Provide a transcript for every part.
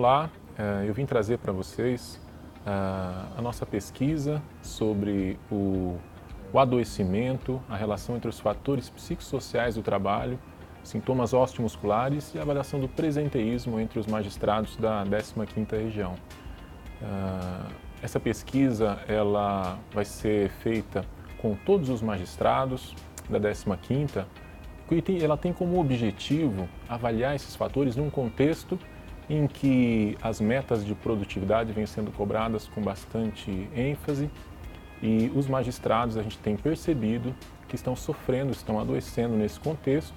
Olá, eu vim trazer para vocês a nossa pesquisa sobre o adoecimento, a relação entre os fatores psicossociais do trabalho, sintomas osteomusculares e a avaliação do presenteísmo entre os magistrados da 15ª região. Essa pesquisa ela vai ser feita com todos os magistrados da 15ª, e ela tem como objetivo avaliar esses fatores num contexto em que as metas de produtividade vêm sendo cobradas com bastante ênfase e os magistrados, a gente tem percebido que estão sofrendo, estão adoecendo nesse contexto,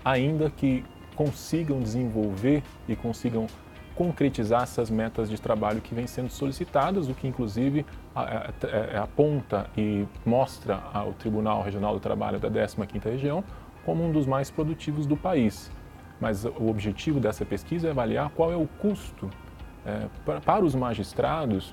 ainda que consigam desenvolver e consigam concretizar essas metas de trabalho que vêm sendo solicitadas, o que inclusive aponta e mostra ao Tribunal Regional do Trabalho da 15ª região como um dos mais produtivos do país. Mas o objetivo dessa pesquisa é avaliar qual é o custo para os magistrados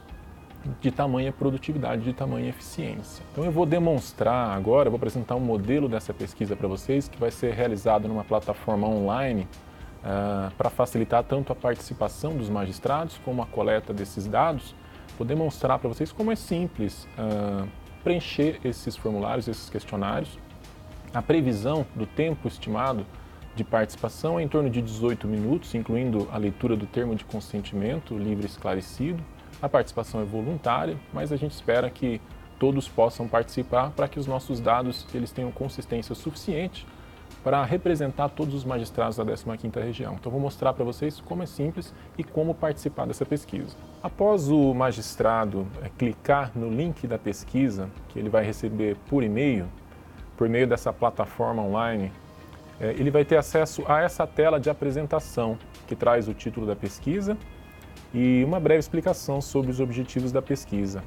de tamanha produtividade, de tamanha eficiência. Então eu vou demonstrar agora, vou apresentar um modelo dessa pesquisa para vocês, que vai ser realizado numa plataforma online para facilitar tanto a participação dos magistrados como a coleta desses dados. Vou demonstrar para vocês como é simples preencher esses formulários, esses questionários. A previsão do tempo estimado de participação é em torno de 18 minutos, incluindo a leitura do termo de consentimento livre e esclarecido. A participação é voluntária, mas a gente espera que todos possam participar para que os nossos dados eles tenham consistência suficiente para representar todos os magistrados da 15ª região. Então vou mostrar para vocês como é simples e como participar dessa pesquisa. Após o magistrado clicar no link da pesquisa, que ele vai receber por e-mail, por meio dessa plataforma online, ele vai ter acesso a essa tela de apresentação, que traz o título da pesquisa e uma breve explicação sobre os objetivos da pesquisa.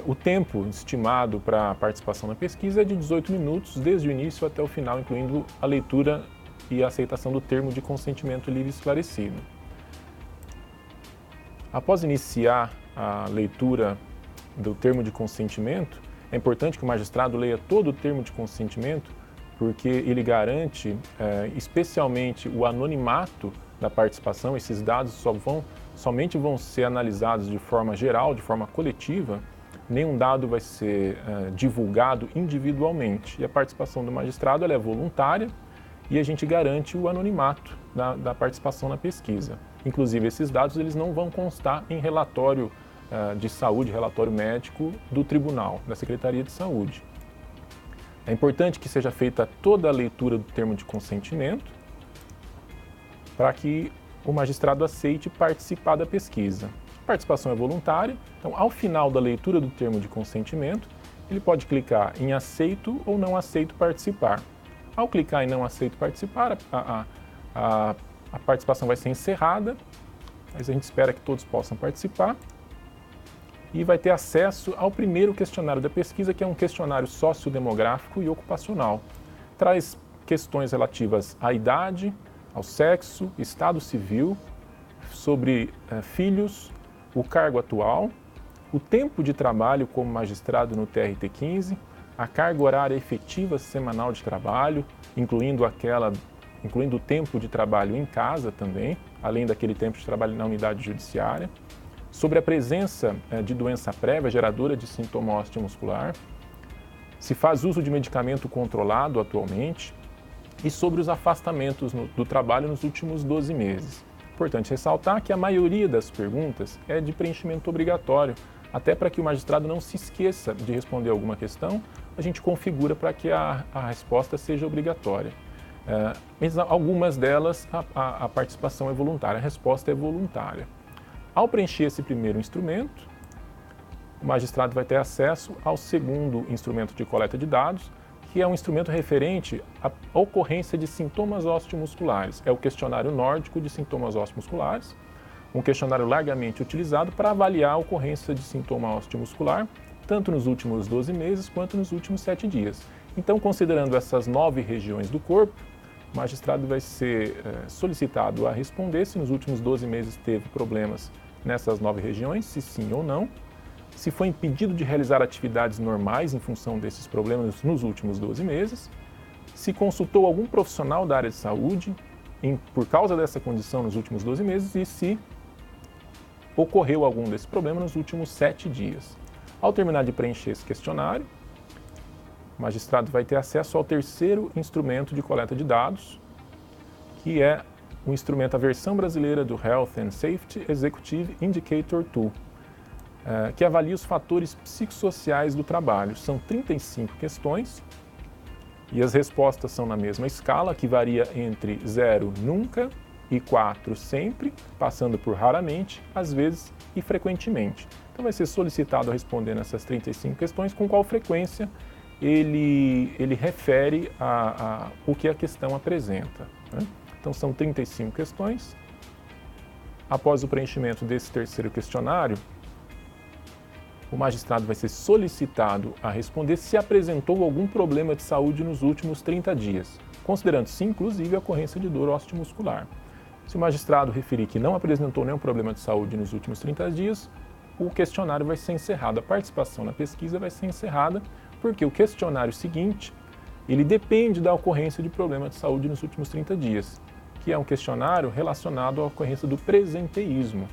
O tempo estimado para a participação na pesquisa é de 18 minutos, desde o início até o final, incluindo a leitura e a aceitação do termo de consentimento livre e esclarecido. Após iniciar a leitura do termo de consentimento, é importante que o magistrado leia todo o termo de consentimento, porque ele garante especialmente o anonimato da participação. Esses dados somente vão ser analisados de forma geral, de forma coletiva. Nenhum dado vai ser divulgado individualmente. E a participação do magistrado ela é voluntária e a gente garante o anonimato da participação na pesquisa. Inclusive, esses dados eles não vão constar em relatório de saúde, relatório médico do tribunal, da Secretaria de Saúde. É importante que seja feita toda a leitura do termo de consentimento para que o magistrado aceite participar da pesquisa. A participação é voluntária, então ao final da leitura do termo de consentimento, ele pode clicar em aceito ou não aceito participar. Ao clicar em não aceito participar, a participação vai ser encerrada, mas a gente espera que todos possam participar. E vai ter acesso ao primeiro questionário da pesquisa, que é um questionário sociodemográfico e ocupacional. Traz questões relativas à idade, ao sexo, estado civil, sobre filhos, o cargo atual, o tempo de trabalho como magistrado no TRT-15, a carga horária efetiva semanal de trabalho, incluindo o tempo de trabalho em casa também, além daquele tempo de trabalho na unidade judiciária, sobre a presença de doença prévia geradora de sintoma osteomuscular, se faz uso de medicamento controlado atualmente e sobre os afastamentos do trabalho nos últimos 12 meses. Importante ressaltar que a maioria das perguntas é de preenchimento obrigatório, até para que o magistrado não se esqueça de responder alguma questão, a gente configura para que a resposta seja obrigatória. Mas algumas delas a participação é voluntária, a resposta é voluntária. Ao preencher esse primeiro instrumento, o magistrado vai ter acesso ao segundo instrumento de coleta de dados, que é um instrumento referente à ocorrência de sintomas osteomusculares. É o questionário nórdico de sintomas osteomusculares, um questionário largamente utilizado para avaliar a ocorrência de sintoma osteomuscular, tanto nos últimos 12 meses quanto nos últimos 7 dias. Então, considerando essas 9 regiões do corpo, o magistrado vai ser solicitado a responder se nos últimos 12 meses teve problemas nessas 9 regiões, se sim ou não, se foi impedido de realizar atividades normais em função desses problemas nos últimos 12 meses, se consultou algum profissional da área de saúde, por causa dessa condição nos últimos 12 meses e se ocorreu algum desse problema nos últimos 7 dias. Ao terminar de preencher esse questionário, o magistrado vai ter acesso ao terceiro instrumento de coleta de dados, que é o instrumento, a versão brasileira do Health and Safety Executive Indicator Tool, que avalia os fatores psicossociais do trabalho. São 35 questões e as respostas são na mesma escala, que varia entre 0, nunca, e 4, sempre, passando por raramente, às vezes e frequentemente. Então vai ser solicitado a responder nessas 35 questões com qual frequência ele refere o que a questão apresenta, né? Então são 35 questões. Após o preenchimento desse terceiro questionário, o magistrado vai ser solicitado a responder se apresentou algum problema de saúde nos últimos 30 dias, considerando-se inclusive a ocorrência de dor osteomuscular. Se o magistrado referir que não apresentou nenhum problema de saúde nos últimos 30 dias, o questionário vai ser encerrado, a participação na pesquisa vai ser encerrada, porque o questionário seguinte, ele depende da ocorrência de problema de saúde nos últimos 30 dias, que é um questionário relacionado à ocorrência do presenteísmo,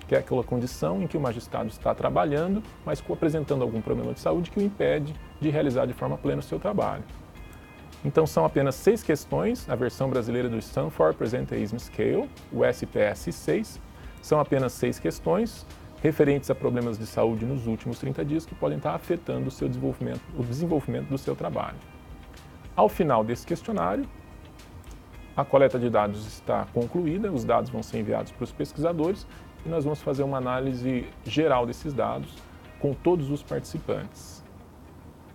que é aquela condição em que o magistrado está trabalhando, mas apresentando algum problema de saúde que o impede de realizar de forma plena o seu trabalho. Então são apenas 6 questões, a versão brasileira do Stanford Presenteeism Scale, o SPS-6, são apenas 6 questões referentes a problemas de saúde nos últimos 30 dias que podem estar afetando o desenvolvimento do seu trabalho. Ao final desse questionário, a coleta de dados está concluída, os dados vão ser enviados para os pesquisadores e nós vamos fazer uma análise geral desses dados com todos os participantes.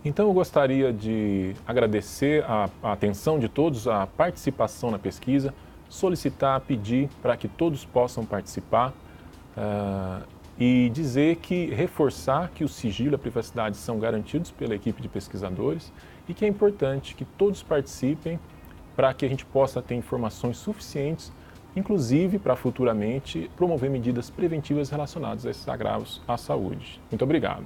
Então eu gostaria de agradecer a atenção de todos, a participação na pesquisa, solicitar, pedir para que todos possam participar e dizer reforçar que o sigilo e a privacidade são garantidos pela equipe de pesquisadores e que é importante que todos participem para que a gente possa ter informações suficientes, inclusive para futuramente promover medidas preventivas relacionadas a esses agravos à saúde. Muito obrigado.